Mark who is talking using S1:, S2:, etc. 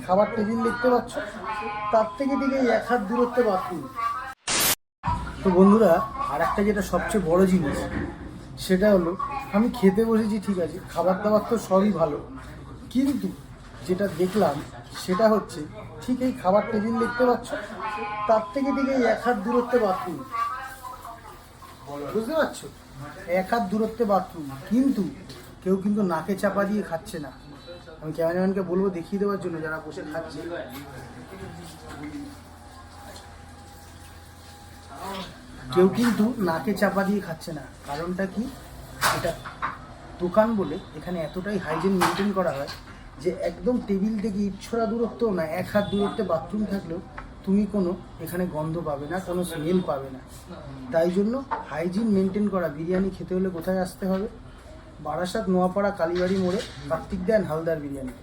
S1: খাবার টেবিল দেখতে পাচ্ছ, তার থেকে দিকে 1 হাত দূরত্বে বাথরুম। তো বন্ধুরা, আর একটা যেটা সবচেয়ে বড় জিনিস, সেটা হলো আমি খেতে বসেছি, ঠিক আছে, খাবার দাবার তো সবই ভালো, কিন্তু যেটা দেখলাম সেটা হচ্ছে ঠিক এই খাবার টেবিল দেখতে পাচ্ছ, তার থেকে দিকে 1 হাত দূরত্বে বাথরুম। বুঝতে পারছো? 1 হাত দূরত্বে বাথরুম, কিন্তু কেউ কিন্তু নাকে চাপা দিয়ে খাচ্ছে না। আমি ক্যামেরাম্যানকে বলবো দেখিয়ে দেওয়ার জন্য যারা বসে খাচ্ছে। কেউ কিন্তু নাকে চাপা দিয়ে খাচ্ছে না। কারণটা কি? এটা দোকান বলে এখানে এতটাই হাইজিন মেনটেন করা হয় যে একদম টেবিল থেকে ইচ্ছরা দূরত্ব না, 1 হাত দূরত্বে বাথরুম থাকলেও তুমি কোনো এখানে গন্ধ পাবে না, কোনো স্মেল পাবে না। তাই জন্য হাইজিন মেনটেন করা বিরিয়ানি খেতে হলে কোথায় আসতে হবে? বারাসাত, নোয়াপাড়া, কালীবাড়ি মোড়ে কার্তিক দেন হালদার বিরিয়ানি।